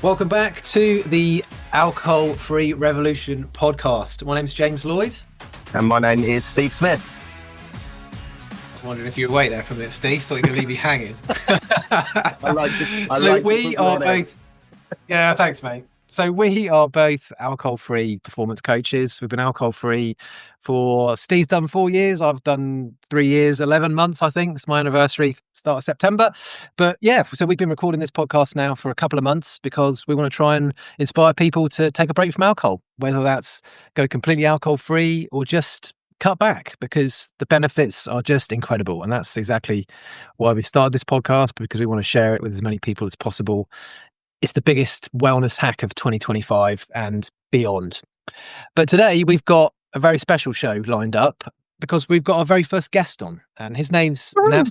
Welcome back to the Alcohol-Free Revolution podcast. My name's James Lloyd. And my name is Steve Smith. I was wondering if you were away there for a minute, Steve. Thought you were going to leave you hanging. Yeah, thanks, mate. So we are both alcohol-free performance coaches. We've been alcohol-free for, Steve's done 4 years. I've done 3 years, 11 months, I think. It's my anniversary, start of September. But yeah, so we've been recording this podcast now for a couple of months because we want to try and inspire people to take a break from alcohol, whether that's go completely alcohol-free or just cut back, because the benefits are just incredible. And that's exactly why we started this podcast, because we want to share it with as many people as possible. It's the biggest wellness hack of 2025 and beyond. But today we've got a very special show lined up because we've got our very first guest on, and his name's Nav.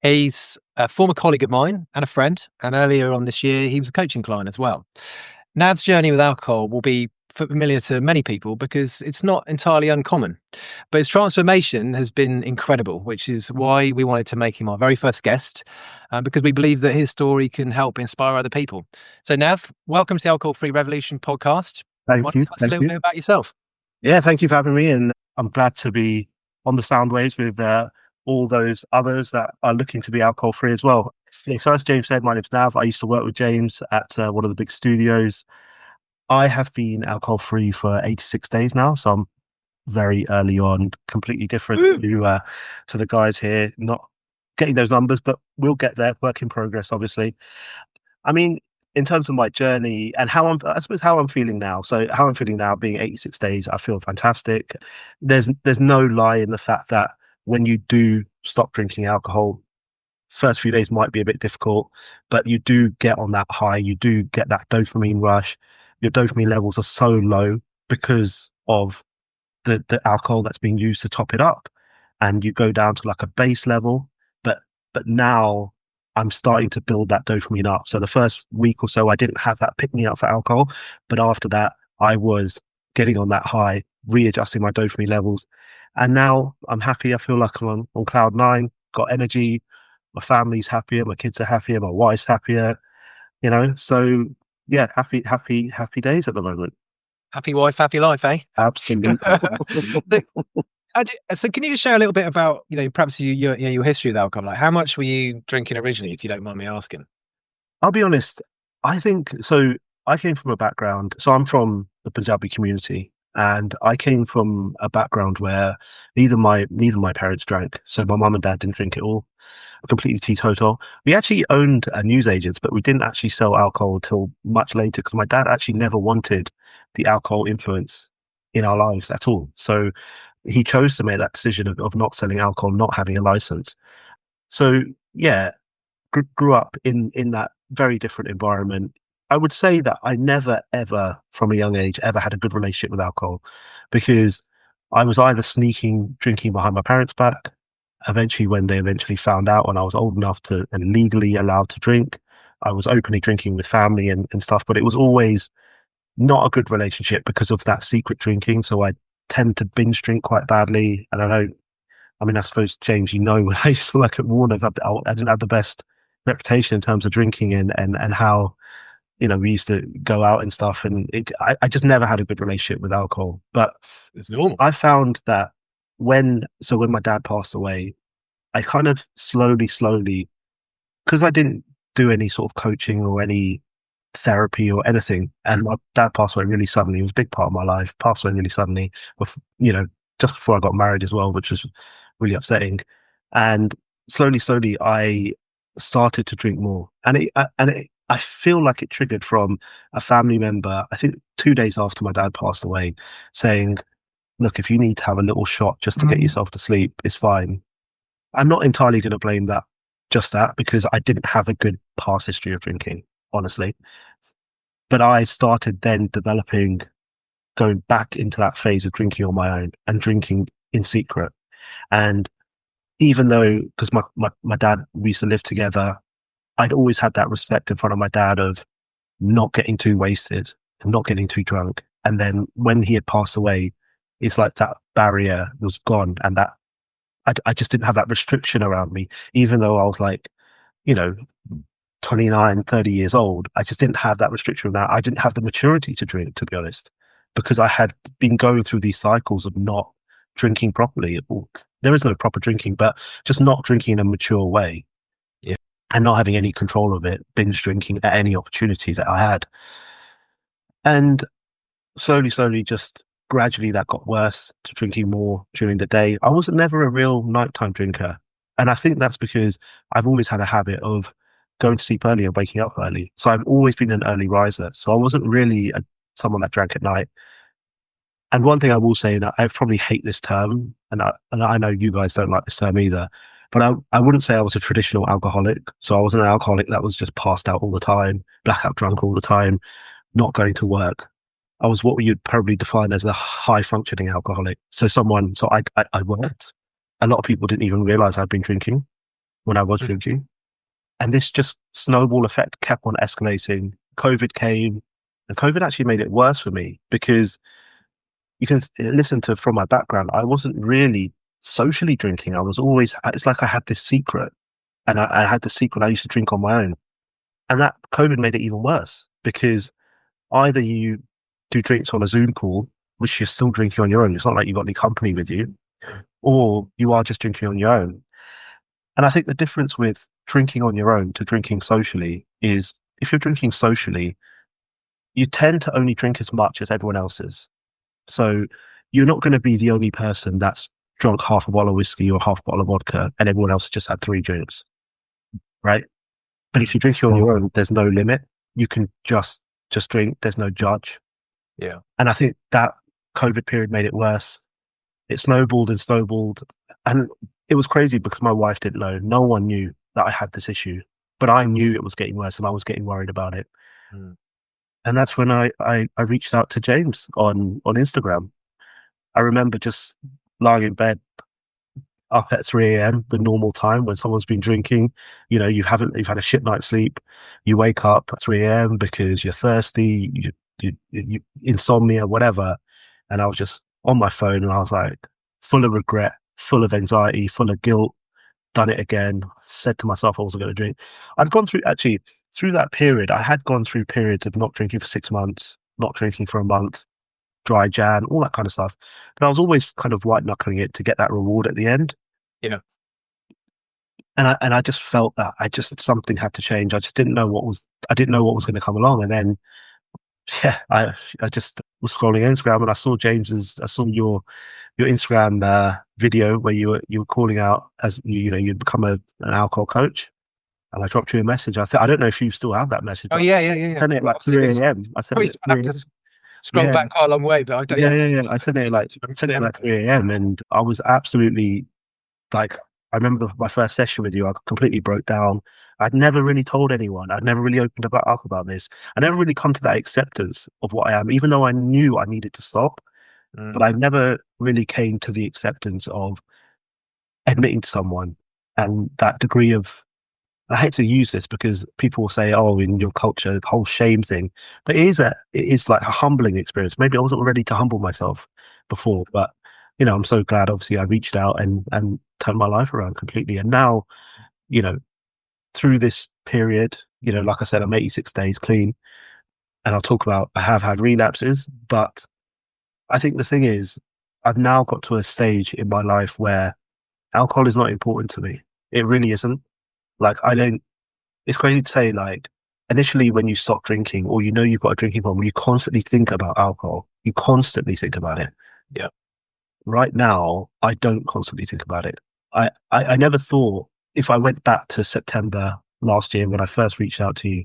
He's a former colleague of mine and a friend, and earlier on this year he was a coaching client as well. Nav's journey with alcohol will be familiar to many people because it's not entirely uncommon, but his transformation has been incredible, which is why we wanted to make him our very first guest, because we believe that his story can help inspire other people. So Nav, welcome to the Alcohol-Free Revolution podcast. Thank you. Tell us a little bit about yourself. Yeah, thank you for having me, and I'm glad to be on the sound waves with all those others that are looking to be alcohol-free as well. Yeah, so as James said, my name's Nav. I used to work with James at one of the big studios. I have been alcohol-free for 86 days now, so I'm very early on, completely different to the guys here. Not getting those numbers, but we'll get there. Work in progress, obviously. I mean, in terms of my journey and how I'm feeling now. So how I'm feeling now, being 86 days, I feel fantastic. There's no lie in the fact that when you do stop drinking alcohol, first few days might be a bit difficult, but you do get on that high. You do get that dopamine rush. Your dopamine levels are so low because of the alcohol that's being used to top it up, and you go down to like a base level. But now I'm starting to build that dopamine up. So the first week or so, I didn't have that pick me up for alcohol, but after that, I was getting on that high, readjusting my dopamine levels, and now I'm happy. I feel like I'm on cloud nine, got energy. My family's happier, my kids are happier, my wife's happier. So yeah, happy days at the moment. Happy wife, happy life, eh? Absolutely. So can you just share a little bit about, perhaps your history with alcohol? Like, how much were you drinking originally, if you don't mind me asking? I'll be honest. I think so. I came from a background. So I'm from the Punjabi community, and I came from a background where neither my parents drank. So my mum and dad didn't drink at all. Completely teetotal. We actually owned a newsagents, but we didn't actually sell alcohol until much later because my dad actually never wanted the alcohol influence in our lives at all. So he chose to make that decision of not selling alcohol, not having a license. So yeah, grew up in that very different environment. I would say that I never, ever, from a young age, ever had a good relationship with alcohol, because I was either sneaking drinking behind my parents' back. Eventually, when they found out, when I was old enough to and legally allowed to drink, I was openly drinking with family and stuff, but it was always not a good relationship because of that secret drinking. So I tend to binge drink quite badly. And I suppose, James, when I used to work at Warner, I didn't have the best reputation in terms of drinking and how, we used to go out and stuff. And I just never had a good relationship with alcohol. But it's normal. I found that when my dad passed away, I kind of slowly, because I didn't do any sort of coaching or any therapy or anything, and my dad passed away really suddenly. It was a big part of my life. Passed away really suddenly, just before I got married as well, which was really upsetting. And slowly, I started to drink more, and I feel like it triggered from a family member. I think 2 days after my dad passed away, saying, look, if you need to have a little shot just to get yourself to sleep, it's fine. I'm not entirely going to blame that, because I didn't have a good past history of drinking, honestly. But I started then going back into that phase of drinking on my own and drinking in secret. And even though, because my dad, we used to live together, I'd always had that respect in front of my dad of not getting too wasted and not getting too drunk. And then when he had passed away, it's like that barrier was gone, and that I just didn't have that restriction around me, even though I was like, 29, 30 years old, I just didn't have that restriction. That I didn't have the maturity to drink, to be honest, because I had been going through these cycles of not drinking properly. There is no proper drinking, but just not drinking in a mature way. Yeah. And not having any control of it, binge drinking at any opportunity that I had. And slowly, just gradually that got worse to drinking more during the day. I was never a real nighttime drinker. And I think that's because I've always had a habit of going to sleep early and waking up early. So I've always been an early riser. So I wasn't really someone that drank at night. And one thing I will say, and I probably hate this term, and I know you guys don't like this term either, but I wouldn't say I was a traditional alcoholic. So I was an alcoholic that was just passed out all the time, blackout drunk all the time, not going to work. I was what you'd probably define as a high functioning alcoholic. So I worked. A lot of people didn't even realize I'd been drinking when I was drinking. And this just snowball effect kept on escalating. COVID came, and COVID actually made it worse for me because you can listen to from my background, I wasn't really socially drinking. I was always, it's like I had this secret, and I had the secret I used to drink on my own. And that COVID made it even worse because either you do drinks on a Zoom call, which you're still drinking on your own. It's not like you've got any company with you, or you are just drinking on your own. And I think the difference with drinking on your own to drinking socially is if you're drinking socially, you tend to only drink as much as everyone else is. So you're not going to be the only person that's drunk half a bottle of whiskey or half a bottle of vodka and everyone else has just had 3 drinks, right? But if you're drinking on your own, there's no limit. You can just drink. There's no judge. Yeah. And I think that COVID period made it worse. It snowballed and snowballed. And it was crazy because my wife didn't know. No one knew that I had this issue. But I knew it was getting worse and I was getting worried about it. Mm. And that's when I reached out to James on Instagram. I remember just lying in bed up at 3 a.m., the normal time when someone's been drinking. You know, you've had a shit night's sleep. You wake up at 3 a.m. because you're thirsty, you insomnia, whatever. And I was just on my phone and I was like full of regret, full of anxiety, full of guilt, done it again. Said to myself I wasn't going to drink. I'd gone through that period. I had gone through periods of not drinking for 6 months, not drinking for a month, dry Jan, all that kind of stuff. But I was always kind of white knuckling it to get that reward at the end. Yeah. And I just felt that something had to change. I didn't know what was going to come along. And then, yeah, I just was scrolling Instagram and I saw your Instagram video where you were calling out as you'd become an alcohol coach. And I dropped you a message. I said, I don't know if you still have that message. Oh yeah. I sent it at like 3 a.m. I sent it at 3 a.m. Scroll back quite a long way, but I don't. Yeah. I sent it at like 3 a.m. and I was absolutely like, I remember my first session with you, I completely broke down. I'd never really told anyone. I'd never really opened up about this. I never really come to that acceptance of what I am, even though I knew I needed to stop. But I never really came to the acceptance of admitting to someone and that degree of, I hate to use this because people will say, oh, in your culture, the whole shame thing. But it is like a humbling experience. Maybe I wasn't ready to humble myself before, but I'm so glad obviously I reached out and turned my life around completely. And now, through this period, like I said, I'm 86 days clean. And I'll talk about, I have had relapses, but I think the thing is, I've now got to a stage in my life where alcohol is not important to me. It really isn't. Like, it's crazy to say, like, initially when you stop drinking or you've got a drinking problem, you constantly think about alcohol. You constantly think about it. Yeah. Right now, I don't constantly think about it. I never thought, if I went back to September last year when I first reached out to you,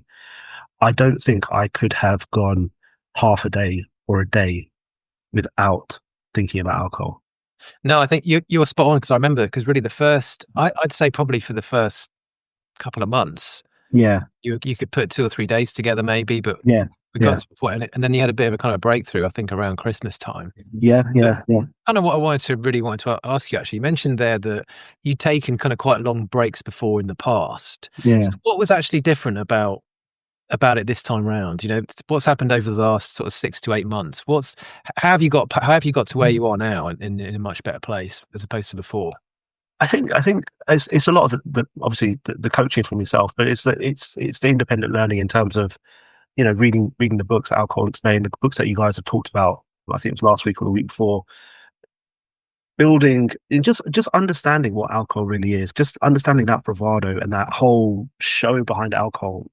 I don't think I could have gone half a day or a day without thinking about alcohol. No, I think you're spot on because I remember, because really I'd say probably for the first couple of months, yeah, you could put 2 or 3 days together maybe, but yeah, we got to the point, and then you had a bit of a kind of breakthrough, I think, around Christmas time. Yeah. Kind of what I wanted to ask you, actually. You mentioned there that you'd taken kind of quite long breaks before in the past. Yeah. So what was actually different about it this time round? What's happened over the last sort of 6 to 8 months? How have you got to where you are now in a much better place as opposed to before? I think it's a lot of obviously the coaching from yourself, but it's the independent learning in terms of reading the books that Alcohol Explained, the books that you guys have talked about. I think it was last week or the week before. Building and just understanding what alcohol really is, just understanding that bravado and that whole show behind alcohol,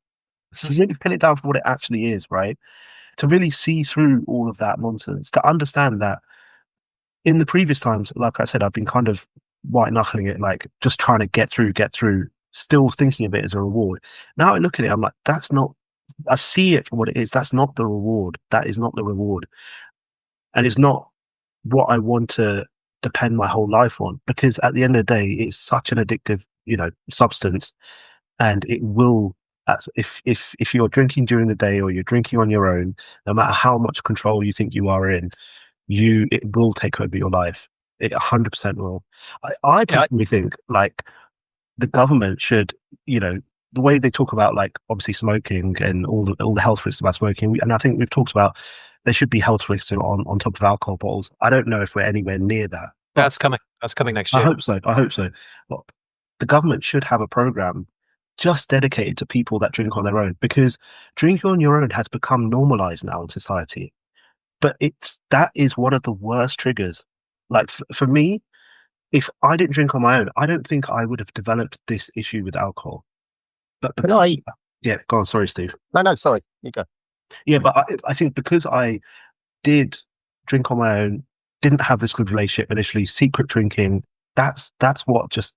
to really pin it down for what it actually is, right? To really see through all of that nonsense, to understand that in the previous times, like I said, I've been kind of white knuckling it, like just trying to get through, still thinking of it as a reward. Now I look at it, I'm like, that's not, I see it for what it is. That's not the reward. That is not the reward. And it's not what I want to depend my whole life on, because at the end of the day, it's such an addictive, substance, and it will. If you're drinking during the day or you're drinking on your own, no matter how much control you think you are in, it will take over your life. It 100% will. I personally think like the government should, the way they talk about like obviously smoking and all the health risks about smoking, and I think we've talked about there should be health risks on top of alcohol bottles. I don't know if we're anywhere near that. That's coming. That's coming next year. I hope so. But the government should have a program just dedicated to people that drink on their own, because drinking on your own has become normalized now in society. But that is one of the worst triggers. Like for me, if I didn't drink on my own, I don't think I would have developed this issue with alcohol. But yeah, go on. Sorry, Steve. No, sorry. You go. Yeah, but I think because I did drink on my own, didn't have this good relationship initially, secret drinking, that's what just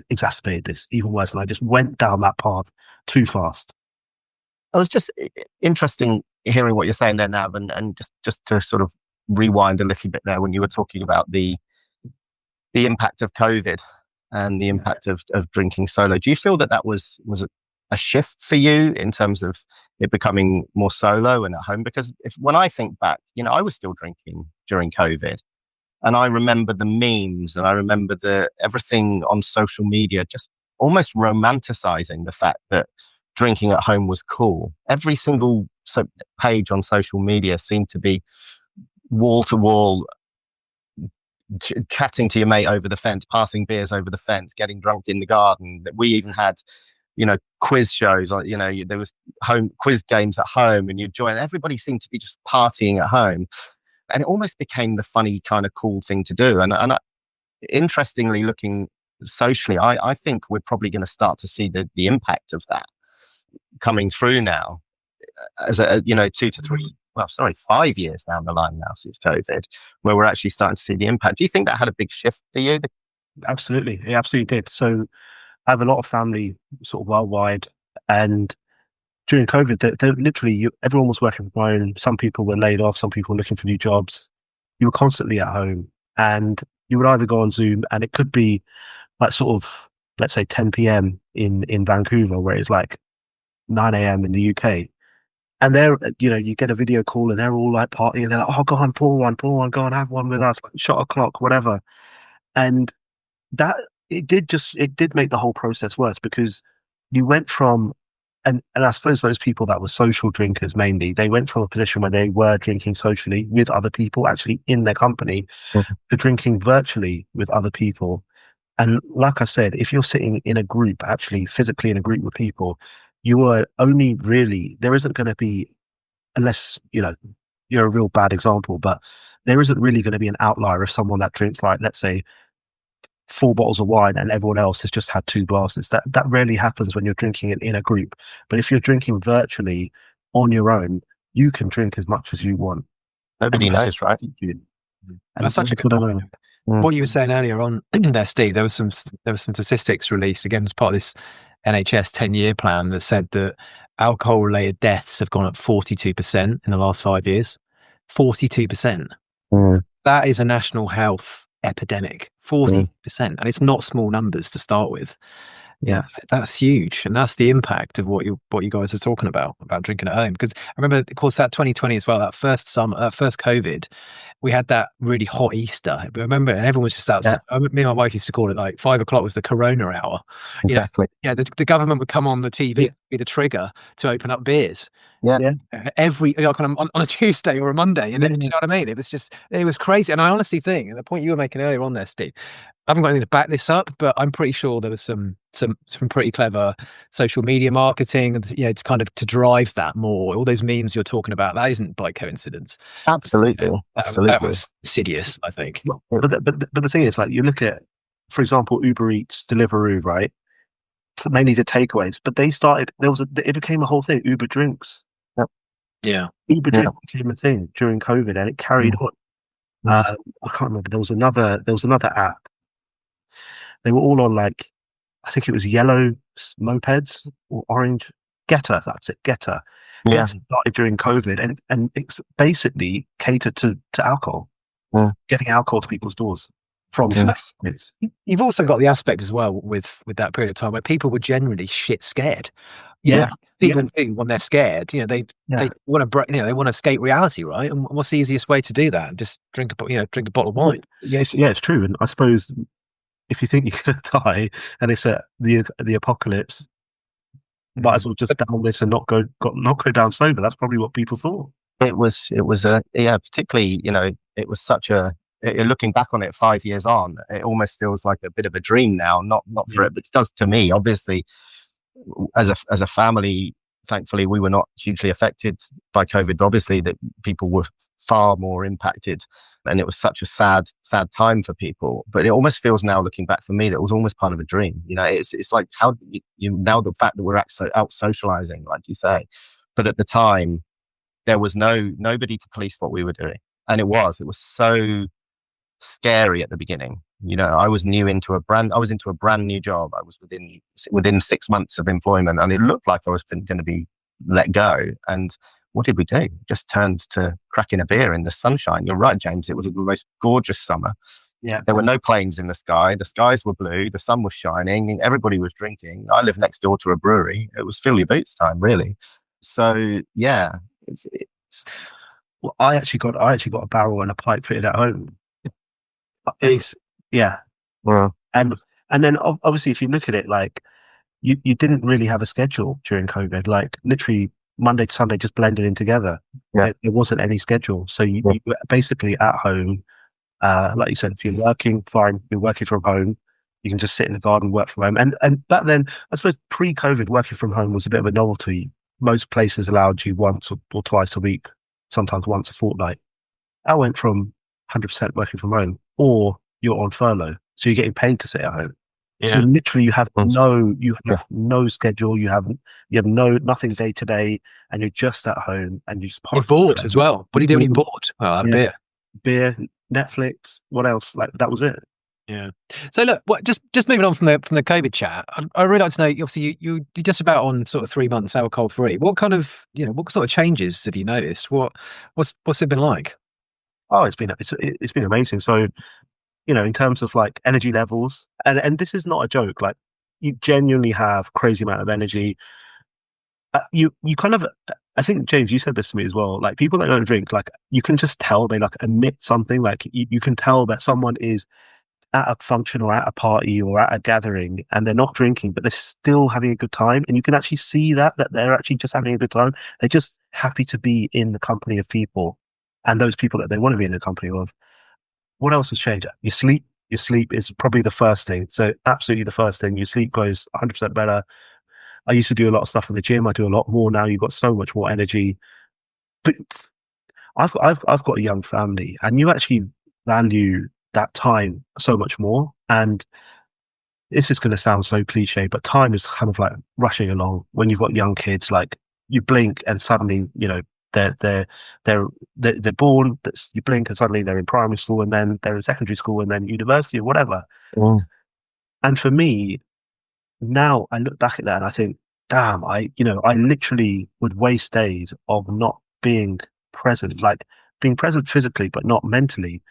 exacerbated this even worse. And I just went down that path too fast. It was just interesting hearing what you're saying there, Nav, and just to sort of rewind a little bit there when you were talking about the impact of COVID and the impact of drinking solo. Do you feel that was a shift for you in terms of it becoming more solo and at home? Because when I think back, I was still drinking during COVID, and I remember the memes and I remember everything on social media just almost romanticizing the fact that drinking at home was cool. Every single page on social media seemed to be wall to wall, chatting to your mate over the fence, passing beers over the fence, getting drunk in the garden. We even had, quiz shows. There was home quiz games at home, and you'd join. Everybody seemed to be just partying at home, and it almost became the funny kind of cool thing to do. And interestingly, looking socially, I think we're probably going to start to see the impact of that coming through now, as 5 years down the line now since COVID, where we're actually starting to see the impact. Do you think that had a big shift for you? Absolutely. It absolutely did. So I have a lot of family sort of worldwide, and during COVID, they're literally, everyone was working from home. Some people were laid off, some people were looking for new jobs. You were constantly at home, and you would either go on Zoom, and it could be like sort of, let's say 10 p.m. in Vancouver, where it's like 9 a.m. in the UK. And you get a video call and they're all like partying, and they're like, oh, go on, pour one, go on, have one with us, like, shot o'clock, whatever. And that, it did make the whole process worse, because you went from, and I suppose those people that were social drinkers mainly, they went from a position where they were drinking socially with other people, actually in their company, to drinking virtually with other people. And like I said, if you're sitting in a group, actually physically in a group with people, you are only really, there isn't going to be, unless, you're a real bad example, but there isn't really going to be an outlier of someone that drinks, like, let's say 4 bottles of wine and everyone else has just had 2 glasses. That rarely happens when you're drinking it in a group. But if you're drinking virtually on your own, you can drink as much as you want. Nobody knows, right? That's such a good point. What you were saying earlier on there, Steve, there was some statistics released again as part of this NHS 10-year plan that said that alcohol-related deaths have gone up 42% in the last 5 years. 42%. That is a national health epidemic. 40%, and it's not small numbers to start with. Yeah, that's huge, and that's the impact of what you guys are talking about drinking at home. Because I remember, of course, that 2020 as well, that first summer, first COVID, we had that really hot Easter. I remember, and everyone was just outside. Yeah. Me and my wife used to call it like 5 o'clock was the Corona hour. Exactly. The government would come on the TV, be the trigger to open up beers. Yeah. Every on a Tuesday or a Monday, and then, do you know what I mean? It was crazy. And I honestly think, and the point you were making earlier on there, Steve, I haven't got anything to back this up, but I'm pretty sure there was some pretty clever social media marketing, and to kind of to drive that more. All those memes you're talking about, that isn't by coincidence. Absolutely, That was insidious, I think. But the thing is, like, you look at, for example, Uber Eats, Deliveroo, right? Mainly the takeaways, but they started. It became a whole thing. Uber Drinks. Yeah. Uber Drinks became a thing during COVID, and it carried on. I can't remember. There was another app. They were all on, like, I think it was yellow mopeds or orange. Getter, that's it. Getter. Yeah. Getter started during COVID, and it's basically catered to alcohol, getting alcohol to people's doors from. You've also got the aspect as well with that period of time where people were generally shit scared. People when they're scared, they want to break, they want to escape reality, right? And what's the easiest way to do that? Just drink a bottle of wine. It's true. And I suppose if you think you're going to die and it's the apocalypse, might as well just down this and not go down sober. That's probably what people thought. It was particularly, it was such a, looking back on it 5 years on, it almost feels like a bit of a dream now. Not for it, but it does to me. Obviously, as a family, thankfully, we were not hugely affected by COVID. But obviously, that people were far more impacted, and it was such a sad time for people. But it almost feels now, looking back for me, that it was almost part of a dream. It's like how now the fact that we're out socializing, like you say, but at the time there was nobody to police what we were doing, and it was so scary at the beginning. I was into a brand new job. I was within 6 months of employment, and it looked like I was going to be let go. And what did we do? Just turned to cracking a beer in the sunshine. You're right, James. It was the most gorgeous summer. Yeah. There were no planes in the sky. The skies were blue. The sun was shining. Everybody was drinking. I live next door to a brewery. It was fill your boots time, really. So yeah, well, I actually got a barrel and a pipe fitted at home. Well, and then obviously, if you look at it, like, you didn't really have a schedule during COVID. Like, literally Monday to Sunday just blended in together. There wasn't any schedule, so you were basically at home. Like you said, if you're working, fine. You're working from home. You can just sit in the garden, work from home. And back then, I suppose pre-COVID, working from home was a bit of a novelty. Most places allowed you once or twice a week, sometimes once a fortnight. I went from 100% working from home, or you're on furlough, so you're getting paid to sit at home. Yeah. So literally, you have no schedule. You have nothing day to day, and you're just at home, and you just you're bored as well. What do you do when you're bored? Well, beer, Netflix. What else? Like, that was it. Yeah. So look, just moving on from the COVID chat, I'd really like to know. Obviously, you're just about on sort of 3 months alcohol free. What kind of what sort of changes have you noticed? What's it been like? Oh, it's been amazing. So, in terms of, like, energy levels, and this is not a joke. Like, you genuinely have crazy amount of energy. You kind of, I think, James, you said this to me as well. Like, people that don't drink, like, you can just tell they, like, emit something. Like, you can tell that someone is at a function or at a party or at a gathering, and they're not drinking, but they're still having a good time. And you can actually see that they're actually just having a good time. They're just happy to be in the company of people, and those people that they want to be in the company of. What else has changed? Your sleep is probably the first thing. So absolutely the first thing. Your sleep goes 100% better. I used to do a lot of stuff in the gym. I do a lot more now. You've got so much more energy. But I've got a young family, and you actually value that time so much more. And this is going to sound so cliche, but time is kind of like rushing along when you've got young kids. Like, you blink and suddenly, they're born. You blink and suddenly they're in primary school, and then they're in secondary school, and then university, or whatever. And for me, now I look back at that and I think, damn, I literally would waste days of not being present, like being present physically but not mentally,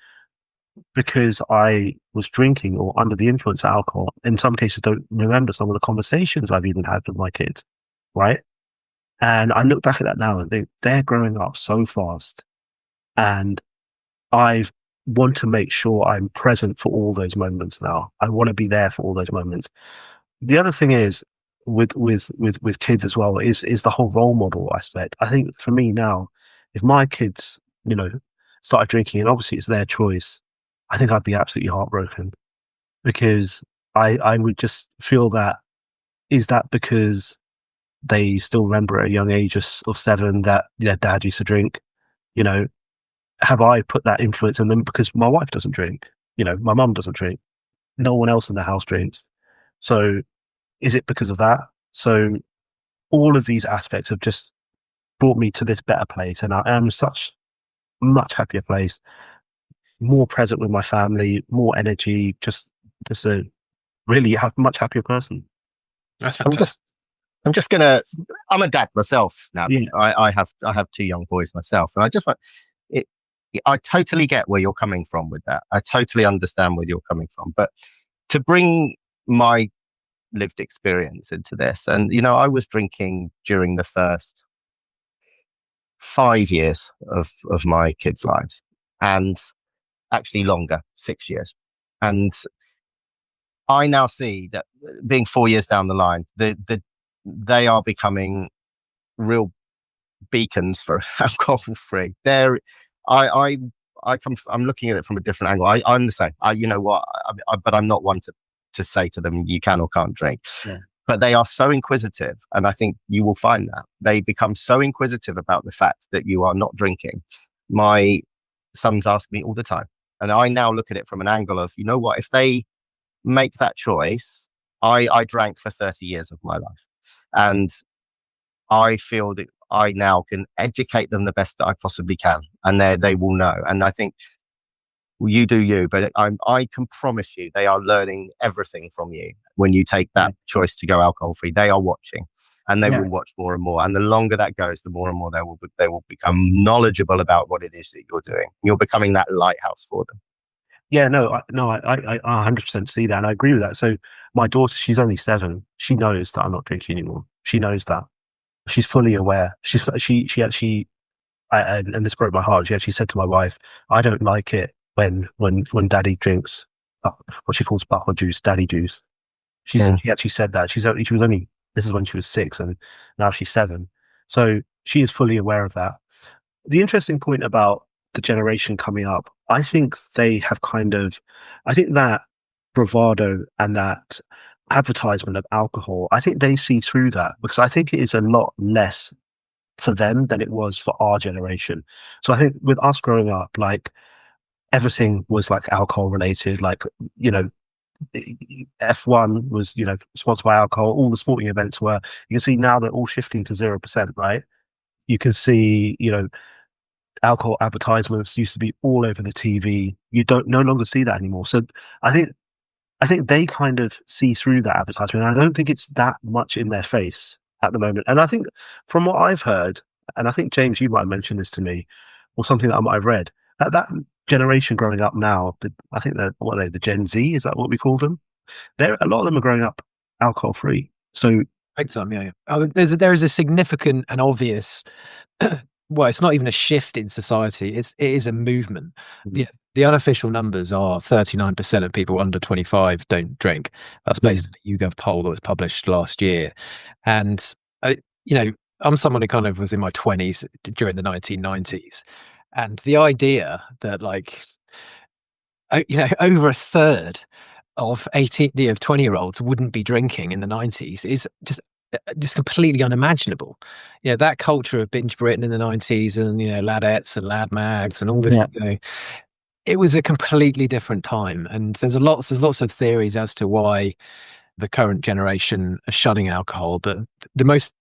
because I was drinking or under the influence of alcohol. In some cases, don't remember some of the conversations I've even had with my kids, right? And I look back at that now, and they're growing up so fast, and I want to make sure I'm present for all those moments now. I want to be there for all those moments. The other thing is with kids as well is the whole role model aspect. I think for me now, if my kids, started drinking, and obviously it's their choice, I think I'd be absolutely heartbroken. because I would just feel that, is that because they still remember at a young age of 7 that their dad used to drink? You know, have I put that influence in them because my wife doesn't drink? You know, my mum doesn't drink. No one else in the house drinks. So is it because of that? So all of these aspects have just brought me to this better place, and I am such much happier place, more present with my family, more energy, just a really much happier person. That's I'm fantastic. just gonna. I'm a dad myself now. Yeah. I have 2 young boys myself, and I just want it. I totally get where you're coming from with that. I totally understand where you're coming from, but to bring my lived experience into this, and I was drinking during the first 5 years of my kids' lives, and actually longer, 6 years, and I now see that being 4 years down the line, they are becoming real beacons for alcohol free. I I'm looking at it from a different angle. I'm the same. You know what? But I'm not one to say to them you can or can't drink. Yeah. But they are so inquisitive, and I think you will find that they become so inquisitive about the fact that you are not drinking. My sons ask me all the time, and I now look at it from an angle of, you know what? If they make that choice, I drank for 30 years of my life, and I feel that I now can educate them the best that I possibly can, and they will know. And I think you do you, but I can promise you they are learning everything from you when you take that choice to go alcohol free. They are watching, and they will watch more and more. And the longer that goes, the more and more they will become knowledgeable about what it is that you're doing. You're becoming that lighthouse for them. Yeah, no, I 100% see that, and I agree with that. So my daughter, she's only 7. She knows that I'm not drinking anymore. She knows that. She's fully aware. She actually, and this broke my heart. She actually said to my wife, "I don't like it when Daddy drinks what she calls bottle juice, Daddy juice." She actually said that. She was only, this is when she was 6, and now she's 7. So she is fully aware of that. The interesting point about the generation coming up, I think they have I think that bravado and that advertisement of alcohol, I think they see through that, because I think it is a lot less for them than it was for our generation. So I think with us growing up, like, everything was like alcohol related, like, F1 was, sponsored by alcohol. All the sporting events were. You can see now they're all shifting to 0%, right? You can see, alcohol advertisements used to be all over the TV. You don't no longer see that anymore. So I think they kind of see through that advertisement. I don't think it's that much in their face at the moment. And I think from what I've heard, and I think James, you might have mentioned this to me, or something that I might have read, that generation growing up now, I think what are they, the Gen Z? Is that what we call them? A lot of them are growing up alcohol free. So Big time, yeah. Oh, there is a significant and obvious. Well, it's not even a shift in society. It is a movement. Yeah, the unofficial numbers are 39% of people under 25 don't drink. That's based on a YouGov poll that was published last year. And I'm someone who kind of was in my 20s during the 1990s, and the idea that over a third of 20-year-olds wouldn't be drinking in the 90s is just completely unimaginable. That culture of binge Britain in the 90s, and ladettes and lad mags and all this. It was a completely different time, and there's lots of theories as to why the current generation are shunning alcohol, but the most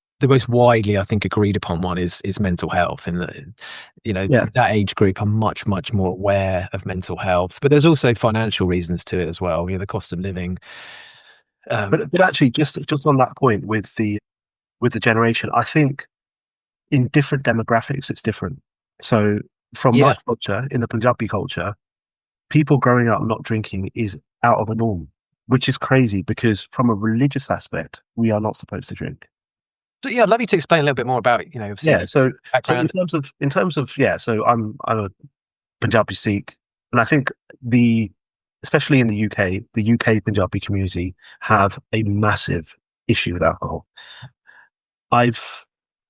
widely, I think, agreed upon one is mental health, and that age group are much more aware of mental health. But there's also financial reasons to it as well. The cost of living. But actually, just on that point with the generation, I think in different demographics it's different. So from my culture, in the Punjabi culture, people growing up not drinking is out of the norm, which is crazy, because from a religious aspect, we are not supposed to drink. So I'd love you to explain a little bit more about So background. in terms of so I'm a Punjabi Sikh, and I think especially in the UK Punjabi community have a massive issue with alcohol. I've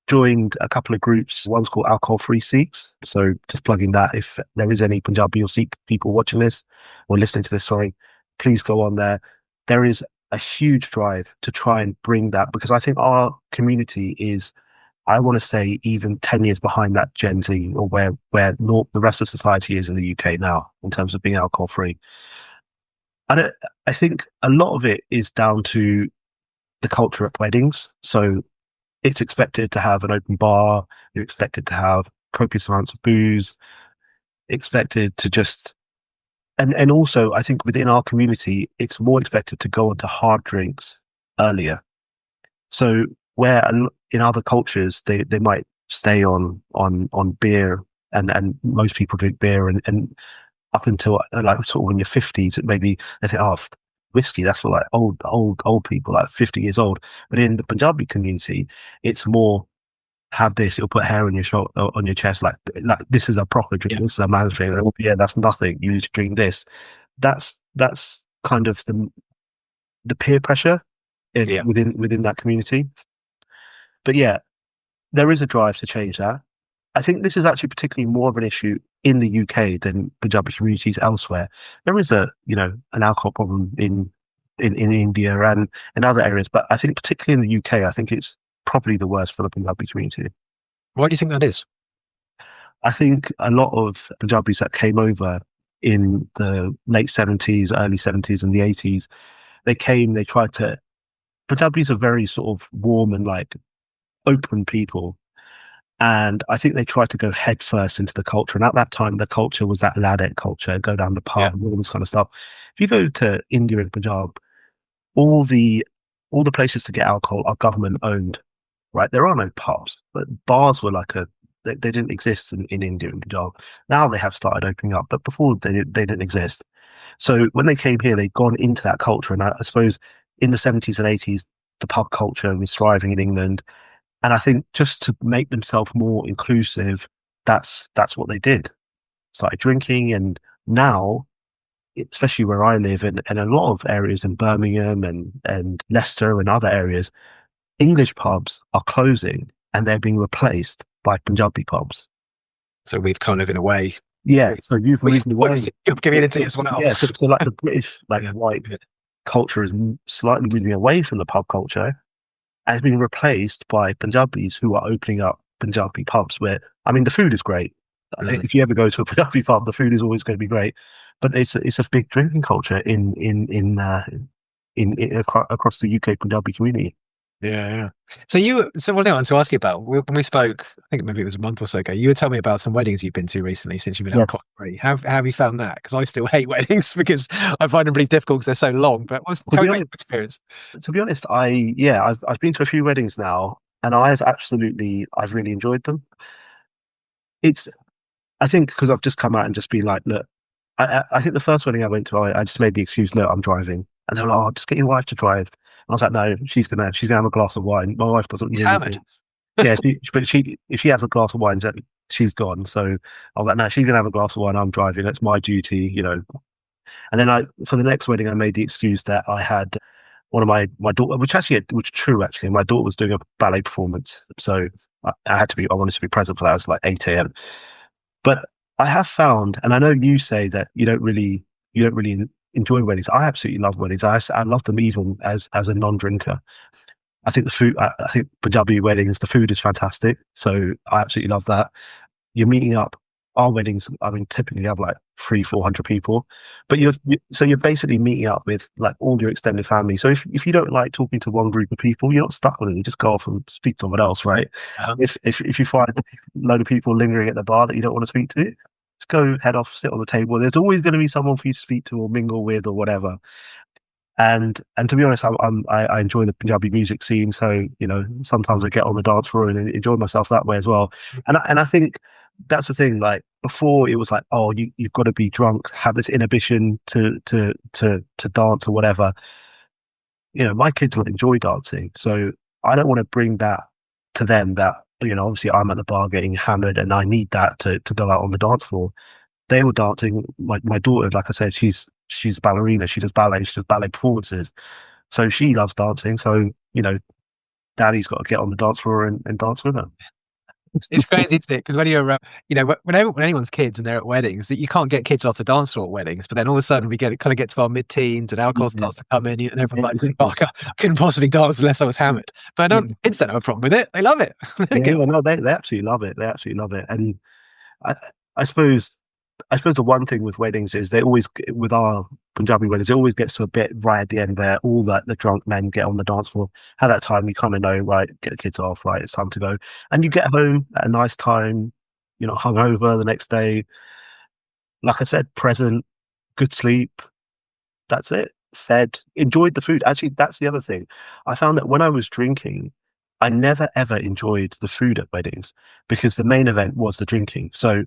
joined a couple of groups. One's called Alcohol Free Sikhs. So just plugging that, if there is any Punjabi or Sikh people watching this or listening to this, sorry, please go on there. There is a huge drive to try and bring that, because I think our community is, I want to say, even 10 years behind that Gen Z, or where the rest of society is in the UK now in terms of being alcohol free. I think a lot of it is down to the culture at weddings. So it's expected to have an open bar. You're expected to have copious amounts of booze. Expected to just, and also I think within our community, it's more expected to go into hard drinks earlier. So where in other cultures they might stay on beer, and most people drink beer, and up until like sort of in your 50s, it maybe they think, oh, whiskey, that's for like old people, like 50 years old. But in the Punjabi community, it's more, have this, you'll put hair on your chest, like this is a proper drink, this is a man's drink. Oh, yeah, that's nothing, you need to drink this. That's kind of the peer pressure within that community. But yeah, there is a drive to change that. I think this is actually particularly more of an issue in the UK than Punjabi communities elsewhere. There is an alcohol problem in India and in other areas, but I think particularly in the UK, I think it's probably the worst for the Punjabi community. Why do you think that is? I think a lot of Punjabis that came over in the late 70s, early 70s and the 80s, they tried to, Punjabis are very sort of warm and like open people. And I think they tried to go head first into the culture. And at that time, the culture was that ladette culture, go down the pub, and all this kind of stuff. If you go to India and Punjab, all the places to get alcohol are government owned, right? There are no pubs, but bars were like they didn't exist in India and Punjab. Now they have started opening up, but before they didn't exist. So when they came here, they'd gone into that culture. And I suppose in the 70s and 80s, the pub culture was thriving in England. And I think just to make themselves more inclusive, that's what they did. Started drinking, and now, especially where I live, and a lot of areas in Birmingham and Leicester and other areas, English pubs are closing and they're being replaced by Punjabi pubs. So we've kind of, in a way, so you've moved away. Community as well. Yeah, so like the British white culture is slightly moving away from the pub culture, has been replaced by Punjabis who are opening up Punjabi pubs where, I mean, the food is great. If you ever go to a Punjabi pub, the food is always going to be great. But it's a big drinking culture across the UK Punjabi community. Yeah. So what I want to ask you about, when we spoke, I think maybe it was a month or so ago, you were telling me about some weddings you've been to recently since you've been alcohol free. How have you found that? Because I still hate weddings because I find them really difficult because they're so long. But tell me about your experience. To be honest, I've been to a few weddings now, and I've really enjoyed them. I think because I've just come out and just been like, look, I think the first wedding I went to, I just made the excuse, look, I'm driving. And they were like, oh, just get your wife to drive. And I was like, no, she's gonna have a glass of wine. My wife doesn't. Yeah, if she has a glass of wine, she's gone. So I was like, no, she's gonna have a glass of wine. I'm driving. That's my duty, And then for the next wedding, I made the excuse that I had one of my daughter, which true actually. My daughter was doing a ballet performance, so I wanted to be present for that. It was like 8 a.m. But I have found, and I know you say that you don't really enjoy weddings. I absolutely love weddings. I love them even as a non-drinker. I think the food. I think Punjabi weddings, the food is fantastic. So I absolutely love that. You're meeting up. Our weddings, I mean, typically have like 300-400 people, but you're basically meeting up with like all your extended family. So if you don't like talking to one group of people, you're not stuck on it. You just go off and speak to someone else, right? If you find a load of people lingering at the bar that you don't want to speak to, just go head off, sit on the table. There's always going to be someone for you to speak to or mingle with or whatever. And to be honest, I enjoy the Punjabi music scene. So, sometimes I get on the dance floor and enjoy myself that way as well. And I think that's the thing. Like before, it was like, oh, you've got to be drunk, have this inhibition to dance or whatever. My kids enjoy dancing, so I don't want to bring that to them. That obviously I'm at the bar getting hammered, and I need that to go out on the dance floor. They were dancing. My daughter, like I said, she's a ballerina. She does ballet. She does ballet performances. So she loves dancing. So, Daddy's got to get on the dance floor and dance with her. It's crazy, isn't it? Because when you're around, when anyone's kids and they're at weddings, that you can't get kids off the dance floor at weddings. But then all of a sudden we kind of get to our mid-teens and alcohol starts to come in, and everyone's like, "Oh, I couldn't possibly dance unless I was hammered." But kids don't have a problem with it; they love it. No, they absolutely love it. They absolutely love it. And I, I suppose the one thing with weddings is they always, with our Punjabi weddings, it always gets to a bit right at the end where all the drunk men get on the dance floor. At that time, you kind of know, right, get the kids off, right, it's time to go. And you get home at a nice time, you're not hungover the next day. Like I said, present, good sleep. That's it. Fed, enjoyed the food. Actually, that's the other thing. I found that when I was drinking, I never ever enjoyed the food at weddings because the main event was the drinking. So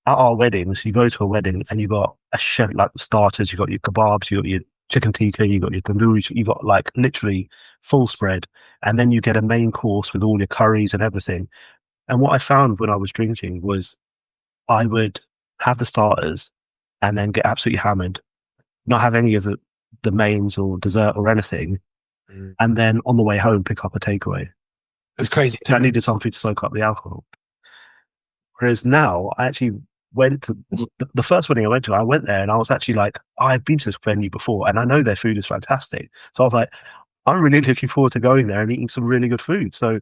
at our weddings, you go to a wedding and you got a chef, like starters, you got your kebabs, you got your chicken tikka, you got your tandoori, you got like literally full spread, and then you get a main course with all your curries and everything. And what I found when I was drinking was I would have the starters and then get absolutely hammered, not have any of the mains or dessert or anything, and then on the way home pick up a takeaway. It's crazy. I needed something to soak up the alcohol. Whereas now, I actually went to the first wedding I went to. I went there and I was actually like, I've been to this venue before and I know their food is fantastic. So I was like, I'm really looking forward to going there and eating some really good food. So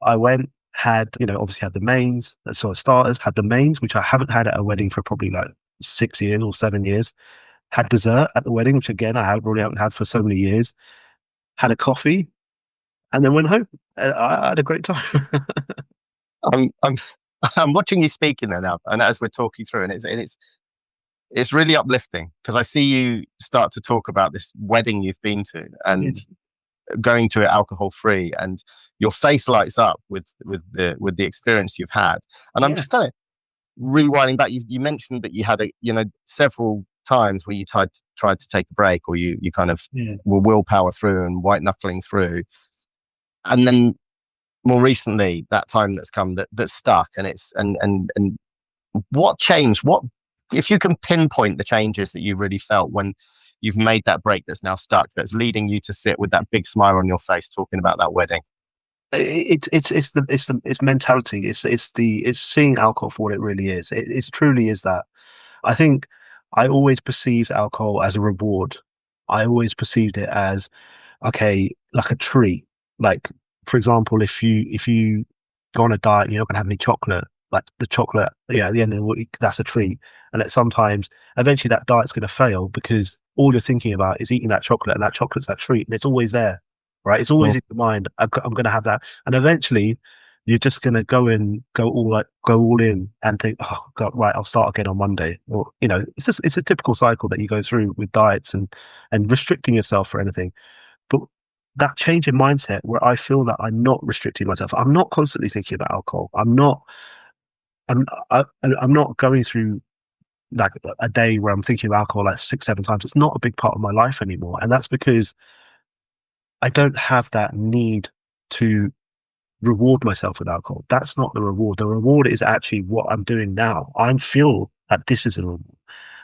I went, had, obviously had the mains, so starters, had the mains, which I haven't had at a wedding for probably like 6 years or 7 years. Had dessert at the wedding, which again, I haven't had for so many years. Had a coffee and then went home. I had a great time. I'm watching you speaking there now, and as we're talking through, and it's really uplifting because I see you start to talk about this wedding you've been to and going to it alcohol free, and your face lights up with the experience you've had. And I'm just kind of rewinding back. You mentioned that you had several times where you tried to take a break, or you kind of were willpower through and white knuckling through, and then more recently, that time that's come that's stuck, and it's and what changed? What, if you can pinpoint the changes that you really felt when you've made that break that's now stuck, that's leading you to sit with that big smile on your face talking about that wedding? It's mentality. It's seeing alcohol for what it really is. It truly is that. I think I always perceived alcohol as a reward. I always perceived it as, okay, like a treat. Like, for example, if you go on a diet and you're not going to have any chocolate, like the chocolate, at the end of the week, that's a treat. And that sometimes, eventually that diet's going to fail because all you're thinking about is eating that chocolate, and that chocolate's that treat, and it's always there, right? It's always in your mind. I'm going to have that. And eventually you're just going to go all in and think, oh God, right, I'll start again on Monday. Or, it's a typical cycle that you go through with diets and restricting yourself for anything. But that change in mindset where I feel that I'm not restricting myself. I'm not constantly thinking about alcohol. I'm not going through like a day where I'm thinking of alcohol like 6-7 times. It's not a big part of my life anymore. And that's because I don't have that need to reward myself with alcohol. That's not the reward. The reward is actually what I'm doing now. I feel that this is a reward.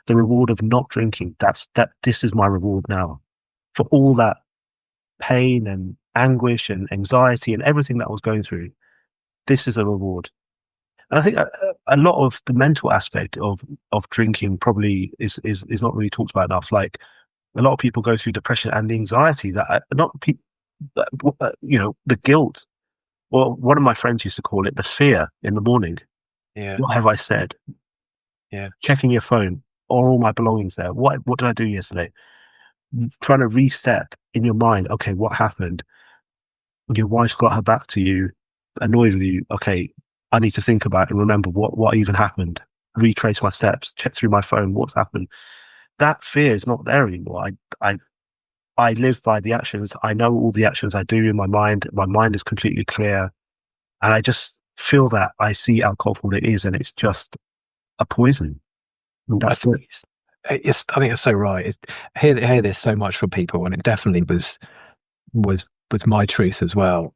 The reward of not drinking. This is my reward now for all that pain and anguish and anxiety and everything that I was going through. This is a reward. And I think a lot of the mental aspect of drinking probably is not really talked about enough. Like, a lot of people go through depression and the anxiety that the guilt. Well, one of my friends used to call it the fear in the morning. Yeah. What have I said? Yeah. Checking your phone. Are all my belongings there? What did I do yesterday? Trying to re-step in your mind. Okay, what happened? Your wife's got her back to you, annoyed with you. Okay, I need to think about and remember what even happened. Retrace my steps. Check through my phone. What's happened? That fear is not there anymore. I live by the actions. I know all the actions I do in my mind. My mind is completely clear, and I just feel that I see alcohol for what it is, and it's just a poison. And that's it. I think it's so right. I hear this so much from people, and it definitely was my truth as well.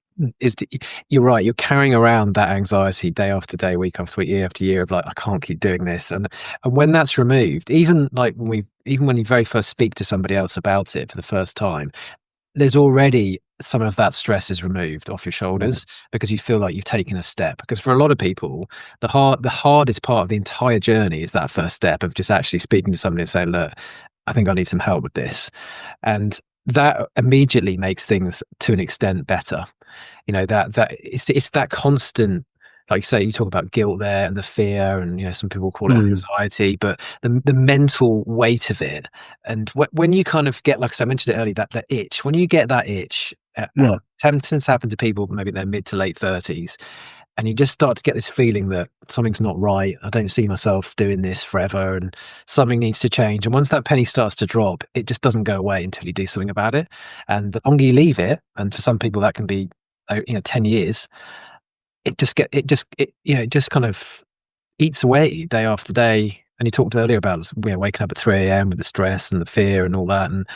You're right. You're carrying around that anxiety day after day, week after week, year after year of like, I can't keep doing this. And when that's removed, even when you very first speak to somebody else about it for the first time, there's already some of that stress is removed off your shoulders because you feel like you've taken a step. Because for a lot of people, the hardest part of the entire journey is that first step of just actually speaking to somebody and saying, look, I think I need some help with this. And that immediately makes things to an extent better. You know, that it's that constant, like you say, you talk about guilt there and the fear, and you know, some people call it anxiety, but the mental weight of it. And when you kind of get, like I mentioned it earlier, that itch, when you get that itch, tends to happen to people maybe in their mid to late 30s, and you just start to get this feeling that something's not right. I don't see myself doing this forever, and something needs to change. And once that penny starts to drop, it just doesn't go away until you do something about it. And the longer you leave it, and for some people that can be 10 years, it just kind of eats away at you day after day. And you talked earlier about waking up at 3 a.m. with the stress and the fear and all that, and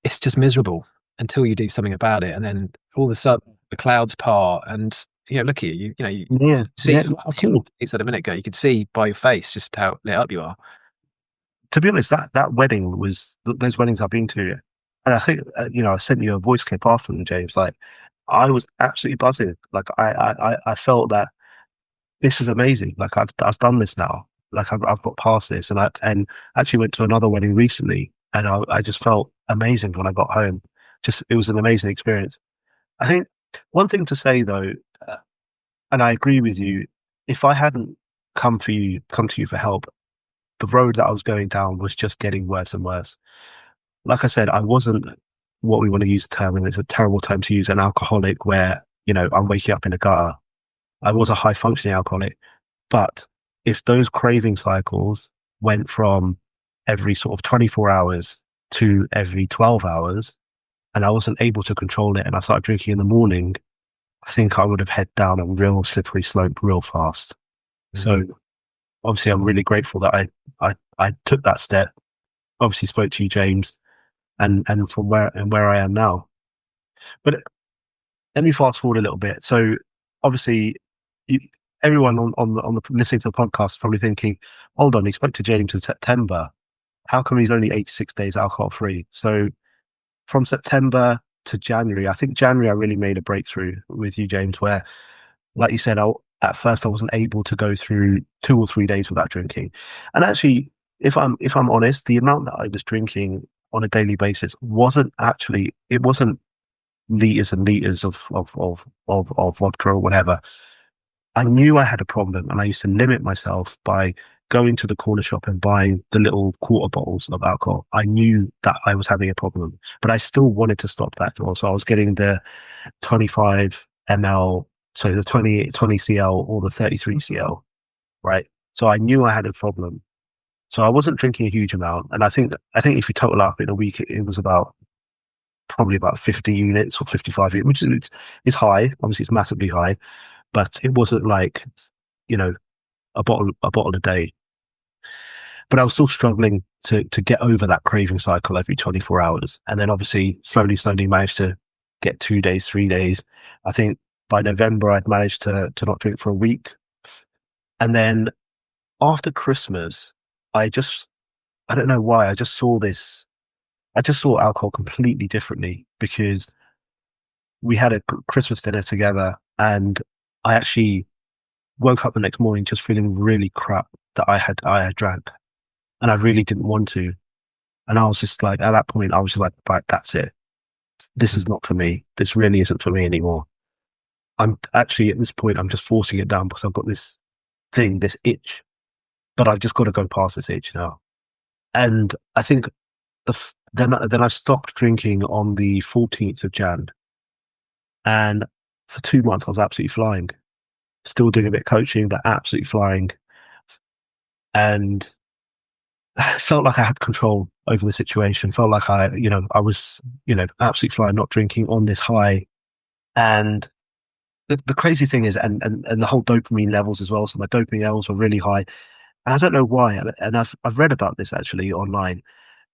it's just miserable until you do something about it. And then all of a sudden the clouds part, and look at you. You see. You said a minute ago, you could see by your face just how lit up you are. To be honest, that wedding was those weddings I've been to, and I think I sent you a voice clip after them, James. Like, I was absolutely buzzing. Like, I felt that this is amazing. Like, I've done this now. Like, I've got past this, and I actually went to another wedding recently, and I just felt amazing when I got home. It was an amazing experience. I think one thing to say though, and I agree with you, if I hadn't come to you for help, the road that I was going down was just getting worse and worse. Like I said, I wasn't what we want to use the term, and it's a terrible term to use, an alcoholic where, I'm waking up in a gutter. I was a high functioning alcoholic, but if those craving cycles went from every sort of 24 hours to every 12 hours, and I wasn't able to control it, and I started drinking in the morning, I think I would have head down a real slippery slope real fast. So obviously I'm really grateful that I took that step, obviously spoke to you, James, and from where I am now. But let me fast forward a little bit. So obviously everyone on the listening to the podcast is probably thinking, hold on, he spoke to James in September. How come he's only 86 days alcohol free? So from September to January, I think January I really made a breakthrough with you, James, where, like you said, at first I wasn't able to go through 2 or 3 days without drinking. And actually, if I'm honest, the amount that I was drinking on a daily basis wasn't liters and liters of vodka or whatever. I knew I had a problem, and I used to limit myself by going to the corner shop and buying the little quarter bottles of alcohol. I knew that I was having a problem, but I still wanted to stop that. So I was getting the 25 ml, so the 20 cl or the 33 cl, right? So I knew I had a problem. So I wasn't drinking a huge amount, and I think if you total up in a week, it was probably about 50 units or 55 units, which is high. Obviously, it's massively high, but it wasn't like a bottle a day. But I was still struggling to get over that craving cycle every 24 hours. And then obviously slowly managed to get 2 days, 3 days. I think by November I'd managed to not drink for a week. And then after Christmas, I don't know why, I just saw alcohol completely differently, because we had a Christmas dinner together, and I actually woke up the next morning just feeling really crap that I had drank, and I really didn't want to. And I was just like, at that point, I was just like, right, that's it. This is not for me. This really isn't for me anymore. I'm actually, at this point, I'm just forcing it down because I've got this thing, this itch, but I've just got to go past this itch now. And I think then I stopped drinking on the 14th of Jan. And for 2 months, I was absolutely flying. Still doing a bit of coaching, but absolutely flying. And I felt like I had control over the situation. Felt like I was, absolutely flying, not drinking, on this high. And the crazy thing is, and the whole dopamine levels as well. So my dopamine levels were really high. And I don't know why. And I've read about this actually online.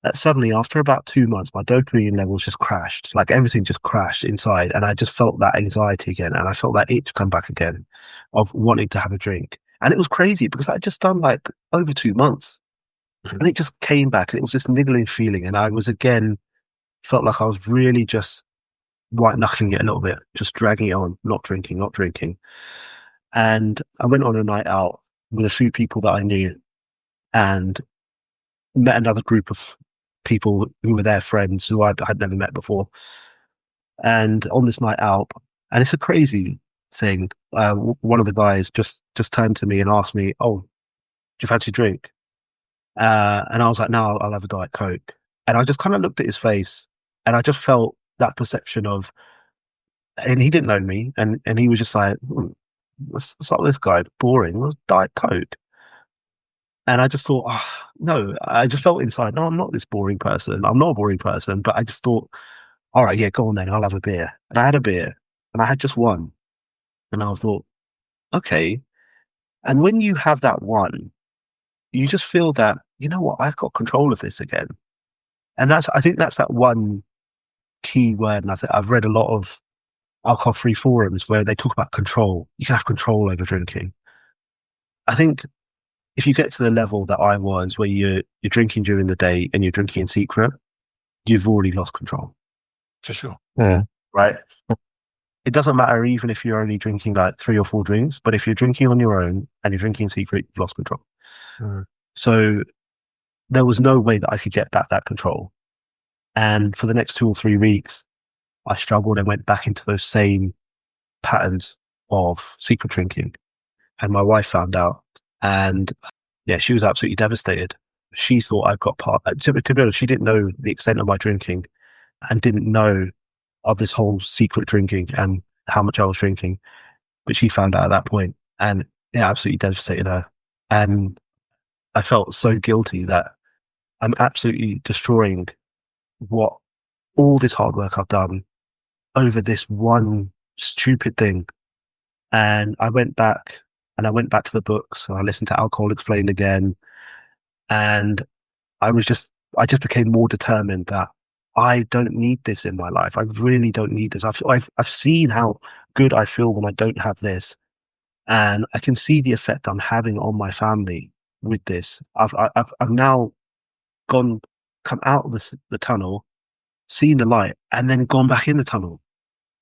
That suddenly, after about 2 months, my dopamine levels just crashed. Like, everything just crashed inside, and I just felt that anxiety again, and I felt that itch come back again of wanting to have a drink. And it was crazy because I'd just done like over 2 months, and it just came back, and it was this niggling feeling, and I was again felt like I was really just white knuckling it a little bit, just dragging it on, not drinking, not drinking. And I went on a night out with a few people that I knew and met another group of people who were their friends who I had never met before. And on this night out, and it's a crazy thing, one of the guys just turned to me and asked me, "Oh, do you fancy a drink?" And I was like, "No, I'll have a Diet Coke." And I just kind of looked at his face, and I just felt that perception of, and he didn't know me, and he was just like, what's up with this guy? Boring. What's Diet Coke? And I just thought, oh, no, I just felt inside, no, I'm not this boring person. I'm not a boring person. But I just thought, all right, yeah, go on then. I'll have a beer. And I had a beer and I had just one. And I thought, okay. And when you have that one, you just feel that, you know what, I've got control of this again. And I think that's that one key word. And I've read a lot of alcohol-free forums where they talk about control. You can have control over drinking. I think if you get to the level that I was, where you're drinking during the day and you're drinking in secret, you've already lost control. For sure. Yeah. Right? It doesn't matter even if you're only drinking like 3 or 4 drinks, but if you're drinking on your own and you're drinking in secret, you've lost control. So there was no way that I could get back that control. And for the next 2 or 3 weeks, I struggled and went back into those same patterns of secret drinking. And my wife found out, and yeah, she was absolutely devastated. She thought I'd got to be honest, she didn't know the extent of my drinking and didn't know of this whole secret drinking and how much I was drinking. But she found out at that point, and it absolutely devastated her. And I felt so guilty that I'm absolutely destroying what all this hard work I've done over this one stupid thing. And I went back to the books and I listened to Alcohol Explained again. And I just became more determined that I don't need this in my life. I really don't need this. I've seen how good I feel when I don't have this. And I can see the effect I'm having on my family with this. I've now come out of the tunnel, seen the light, and then gone back in the tunnel.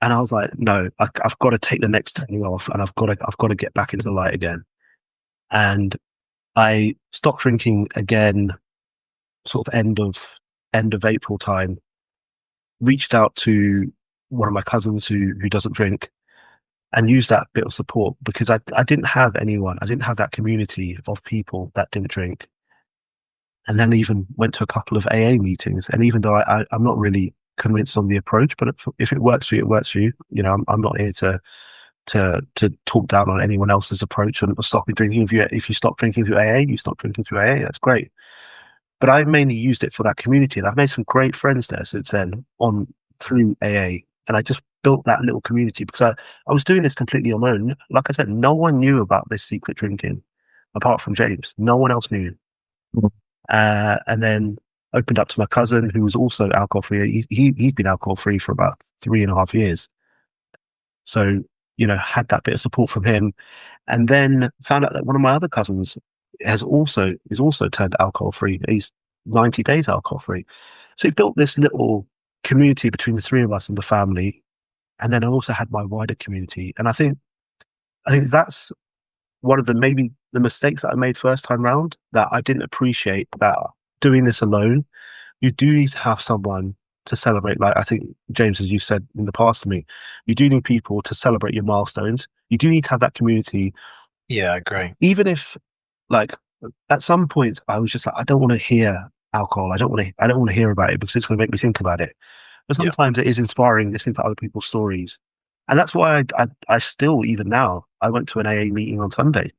And I was like, no, I've got to take the next turning off, and I've got to get back into the light again. And I stopped drinking again, sort of end of April time. Reached out to one of my cousins who doesn't drink, and used that bit of support because I didn't have anyone. I didn't have that community of people that didn't drink. And then even went to a couple of AA meetings. And even though I'm not really convinced on the approach, but if it works for you, it works for you. You know, I'm not here to talk down on anyone else's approach and stop drinking. If you stop drinking through AA, you stop drinking through AA. That's great. But I've mainly used it for that community, and I've made some great friends there since then through AA. And I just built that little community because I was doing this completely on my own. Like I said, no one knew about this secret drinking apart from James. No one else knew. And then opened up to my cousin who was also alcohol free. He's been alcohol free for about 3.5 years. So, you know, had that bit of support from him, and then found out that one of my other cousins is also turned alcohol free. He's 90 days alcohol free. So it built this little community between the 3 of us and the family. And then I also had my wider community. And I think that's one of maybe the mistakes that I made first time round, that I didn't appreciate that doing this alone, you do need to have someone to celebrate. Like I think, James, as you've said in the past to me, you do need people to celebrate your milestones. You do need to have that community. Yeah, I agree. Even if, like, at some point I was just like, I don't want to hear alcohol. I don't want to hear about it because it's going to make me think about it. But sometimes it is inspiring listening to other people's stories. And that's why I still, even now, I went to an AA meeting on Sunday.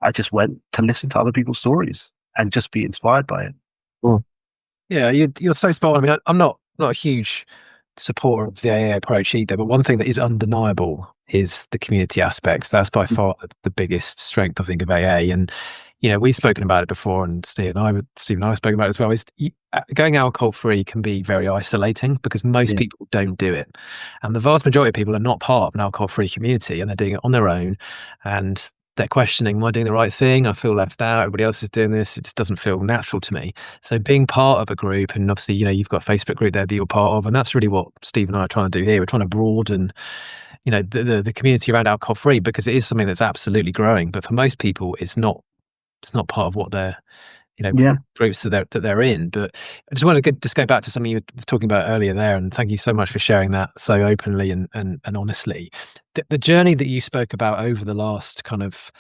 I just went to listen to other people's stories and just be inspired by it. Yeah, you're so spot on. I mean, I'm not a huge supporter of the AA approach either, but one thing that is undeniable is the community aspects. That's by far the biggest strength, I think, of AA. And, you know, we've spoken about it before, and Steve and I have spoken about it as well, is going alcohol free can be very isolating because most people don't do it. And the vast majority of people are not part of an alcohol free community, and they're doing it on their own. And they're questioning, am I doing the right thing? I feel left out. Everybody else is doing this. It just doesn't feel natural to me. So being part of a group, and obviously, you've got a Facebook group there that you're part of, and that's really what Steve and I are trying to do here. We're trying to broaden, the community around alcohol free, because it is something that's absolutely growing. But for most people, it's not part of what they're, groups that they're in. But I just wanted to just go back to something you were talking about earlier there, and thank you so much for sharing that so openly and honestly. The journey that you spoke about over the last kind of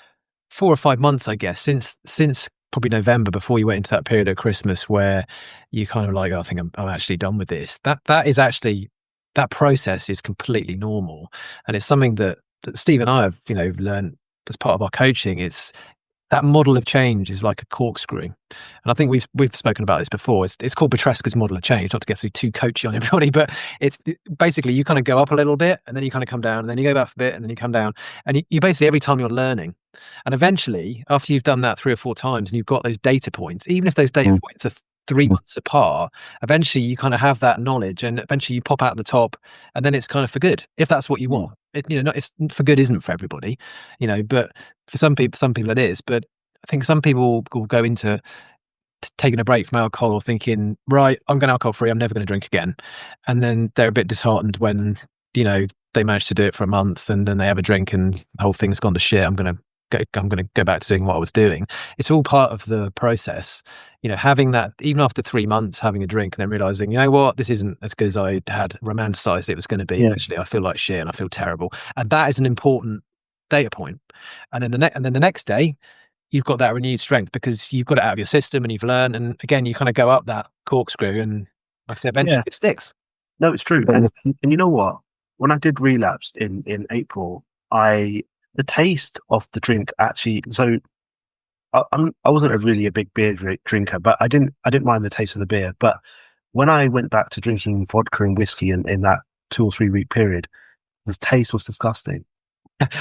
4 or 5 months, I guess, since probably November, before you went into that period of Christmas where you kind of like, oh, I think I'm actually done with this. That is actually, that process is completely normal, and it's something that Steve and I have learned as part of our coaching. It's that model of change is like a corkscrew, and I think we've spoken about this before. It's called Petrescu's model of change. Not to get too coachy on everybody, but it's basically you kind of go up a little bit, and then you kind of come down, and then you go back a bit, and then you come down, and you basically, every time you're learning, and eventually after you've done that 3 or 4 times, and you've got those data points, even if those data points are 3 months apart, eventually you kind of have that knowledge, and eventually you pop out the top, and then it's kind of for good, if that's what you want. It's for good isn't for everybody, but for some people it is. But I think some people will go into taking a break from alcohol, or thinking, right, I'm going alcohol free, I'm never going to drink again, and then they're a bit disheartened when they manage to do it for a month, and then they have a drink and the whole thing's gone to shit. I'm going to go back to doing what I was doing. It's all part of the process, having that, even after 3 months, having a drink and then realizing, what, this isn't as good as I had romanticized it was going to be. Actually, I feel like shit and I feel terrible, and that is an important data point. And then the next day, you've got that renewed strength because you've got it out of your system and you've learned. And again, you kind of go up that corkscrew, and like I said, eventually it sticks. No, it's true. And you know what? When I did relapse in April, the taste of the drink actually. So I wasn't really a big beer drinker, but I didn't mind the taste of the beer. But when I went back to drinking vodka and whiskey in that 2 or 3 week period, the taste was disgusting.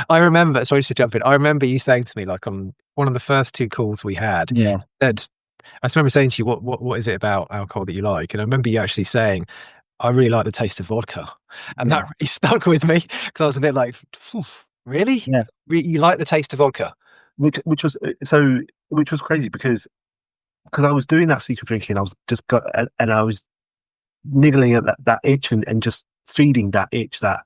I remember, sorry to jump in, I remember you saying to me, like, on one of the first 2 calls we had, that I just remember saying to you, what is it about alcohol that you like? And I remember you actually saying, I really like the taste of vodka. And that really stuck with me, because I was a bit like, really? Yeah. You like the taste of vodka? Which was crazy, because I was doing that secret drinking, I was niggling at that itch and just feeding that itch, that,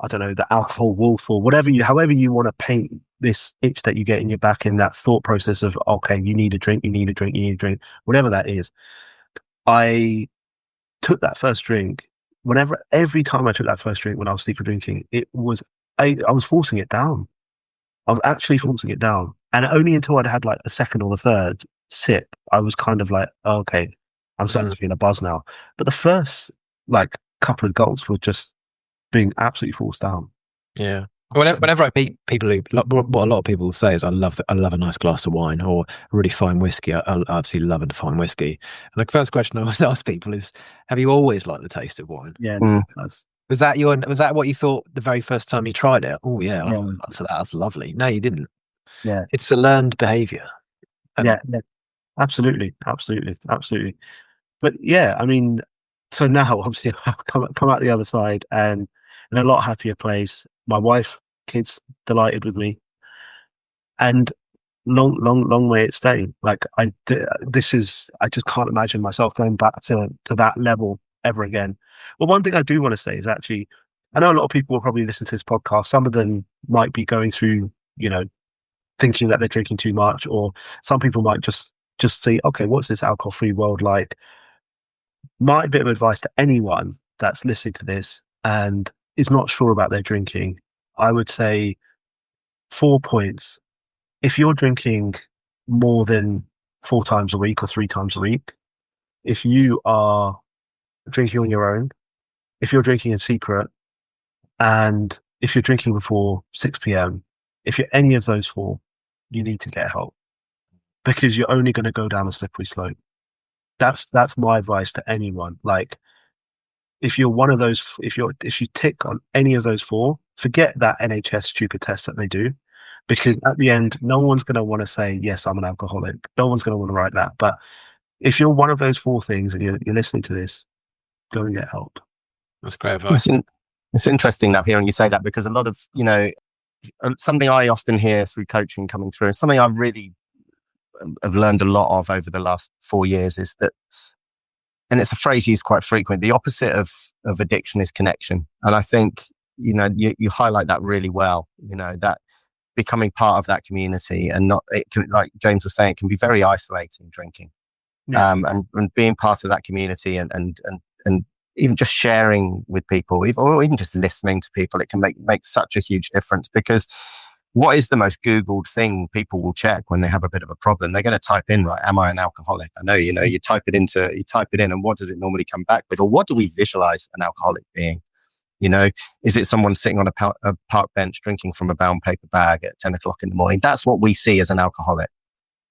I don't know, the alcohol wolf, or however you want to paint this itch that you get in your back, in that thought process of, okay, you need a drink, whatever that is. I took that first drink. Every time I took that first drink when I was secret drinking, I was forcing it down. I was actually forcing it down. And only until I'd had like a second or the third sip, I was kind of like, oh, okay, I'm starting to feel a buzz now. But the first like couple of gulps were just being absolutely forced down. Yeah. Whenever I meet people what a lot of people say is, I love a nice glass of wine or a really fine whiskey. I absolutely love a fine whiskey. And the first question I always ask people is, have you always liked the taste of wine? Yeah. Was that what you thought the very first time you tried it? Oh yeah, so that's lovely. No, you didn't. Yeah. It's a learned behavior. Yeah. Absolutely. But yeah, I mean, so now obviously I've come out the other side and in a lot happier place. My wife, kids delighted with me, and long way it stayed. Like I just can't imagine myself going back to that level ever again. Well, one thing I do want to say is, actually, I know a lot of people will probably listen to this podcast. Some of them might be going through, thinking that they're drinking too much, or some people might just say, okay, what's this alcohol-free world like? My bit of advice to anyone that's listening to this and is not sure about their drinking, I would say 4 points. If you're drinking more than 4 times a week or 3 times a week, if you are drinking on your own, if you're drinking in secret, and if you're drinking before 6 p.m, if you're any of those 4, you need to get help, because you're only going to go down a slippery slope. That's my advice to anyone. Like, if you're one of those, if you tick on any of those 4, forget that NHS stupid test that they do, because at the end, no one's going to want to say, yes, I'm an alcoholic. No one's going to want to write that. But if you're one of those 4 things and you're listening to this, go and get help. That's great advice. It's interesting now hearing you say that, because a lot of, something I often hear through coaching coming through, and something I've really have learned a lot of over the last 4 years is that, and it's a phrase used quite frequently, the opposite of addiction is connection. And I think, you highlight that really well, that becoming part of that community, and not, it can, like James was saying, it can be very isolating, drinking. Yeah. And being part of that community and even just sharing with people, or even just listening to people, it can make such a huge difference. Because what is the most Googled thing people will check when they have a bit of a problem? They're going to type in, right, am I an alcoholic? I know, you type it in, and what does it normally come back with? Or what do we visualize an alcoholic being? Is it someone sitting on a park bench drinking from a brown paper bag at 10 o'clock in the morning? That's what we see as an alcoholic.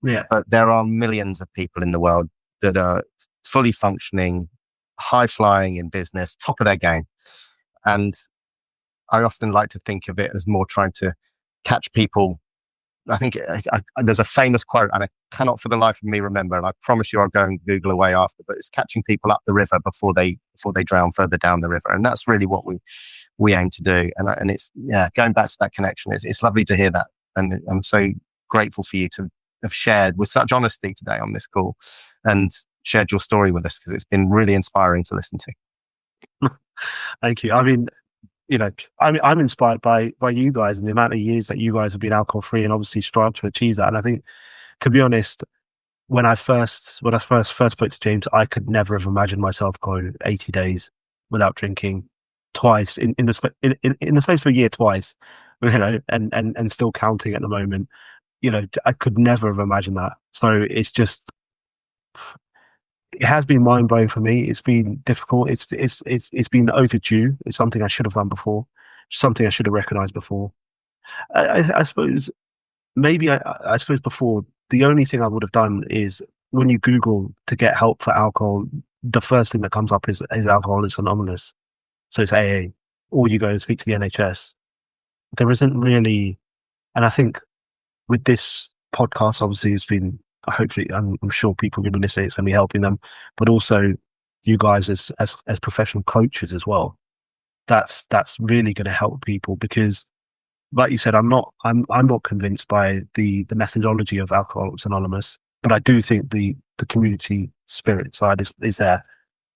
Yeah. But there are millions of people in the world that are fully functioning, high flying in business, top of their game. And I often like to think of it as more trying to catch people. I think there's a famous quote, and I cannot for the life of me remember, and I promise you I'll go and Google away after, but it's catching people up the river before they drown further down the river. And that's really what we aim to do. And it's, going back to that connection, it's lovely to hear that. And I'm so grateful for you to have shared with such honesty today on this call and shared your story with us, because it's been really inspiring to listen to. Thank you. I mean, I'm inspired by you guys and the amount of years that you guys have been alcohol free, and obviously strive to achieve that. And I think, to be honest, when I first spoke to James, I could never have imagined myself going 80 days without drinking twice in the space of a year, twice, and still counting at the moment. I could never have imagined that. So it's just, it has been mind blowing for me. It's been difficult. It's been overdue. It's something I should have done before. Something I should have recognized before. I suppose before, the only thing I would have done is, when you Google to get help for alcohol, the first thing that comes up is Alcoholics Anonymous. So it's AA, or you go and speak to the NHS. There isn't really, and I think with this podcast, obviously, it's been, hopefully, I'm sure people are going to listen, it's going to be helping them, but also you guys as professional coaches as well. That's really going to help people, because, like you said, I'm not convinced by the methodology of Alcoholics Anonymous, but I do think the community spirit side is there.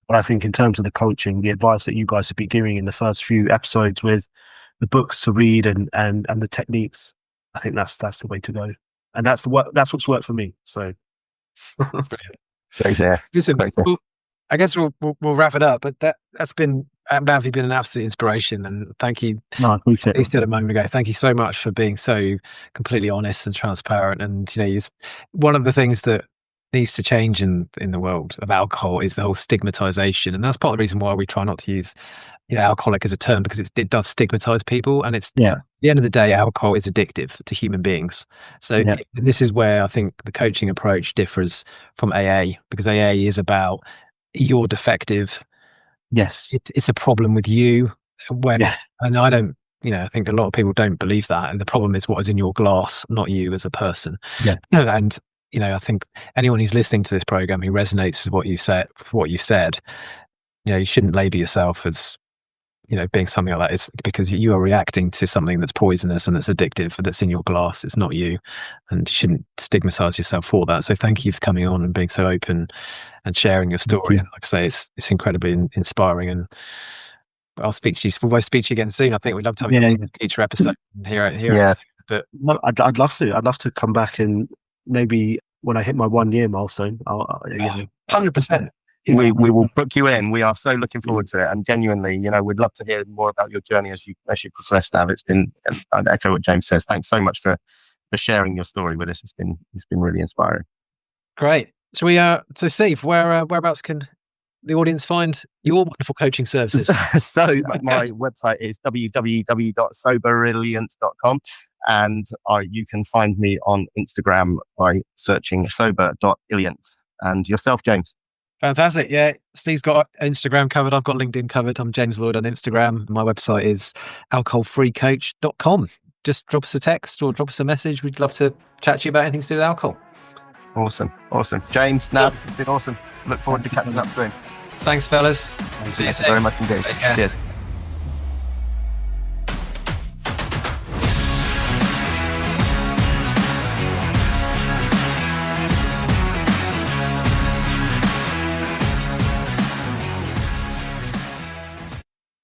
But I think in terms of the coaching, the advice that you guys have been giving in the first few episodes with the books to read and the techniques, I think that's the way to go. And that's what's worked for me. So, thanks, yeah. Listen, I guess we'll wrap it up. But that's been an absolute inspiration, and thank you. No, I appreciate it. You said a moment ago, thank you so much for being so completely honest and transparent. And one of the things that needs to change in the world of alcohol is the whole stigmatization, and that's part of the reason why we try not to use alcoholic as a term, because it does stigmatize people, and it's at the end of the day, alcohol is addictive to human beings. So this is where I think the coaching approach differs from AA, because AA is about, you're defective. Yes, it's a problem with you. And I don't. I think a lot of people don't believe that, and the problem is what is in your glass, not you as a person. Yeah, and I think anyone who's listening to this program who resonates with what you said, you shouldn't label yourself as being something like that. It's because you are reacting to something that's poisonous and that's addictive, that's in your glass. It's not you, and you shouldn't stigmatize yourself for that. So thank you for coming on and being so open and sharing your story. And like I say, it's incredibly inspiring, and I'll speak to you. We'll both speak to you again soon. I think we'd love to have you on a future episode and hear it. But I'd love to. I'd love to come back, and maybe when I hit my 1 year milestone, I'll 100%. We will book you in. We are so looking forward to it, and genuinely, we'd love to hear more about your journey as you progress. Now, it's been. I echo what James says. Thanks so much for sharing your story with us. It's been really inspiring. Great. So Steve, whereabouts can the audience find your wonderful coaching services? So my website is www.soberilliant.com, and you can find me on Instagram by searching sober.illiant. And yourself, James? Fantastic. Yeah, Steve's got Instagram covered. I've got LinkedIn covered. I'm James Lloyd on Instagram. My website is alcoholfreecoach.com. Just drop us a text or drop us a message. We'd love to chat to you about anything to do with alcohol. Awesome. James, Nav, it's been awesome. Look forward to catching up soon. Thanks, fellas. Thank you very much indeed. Cheers.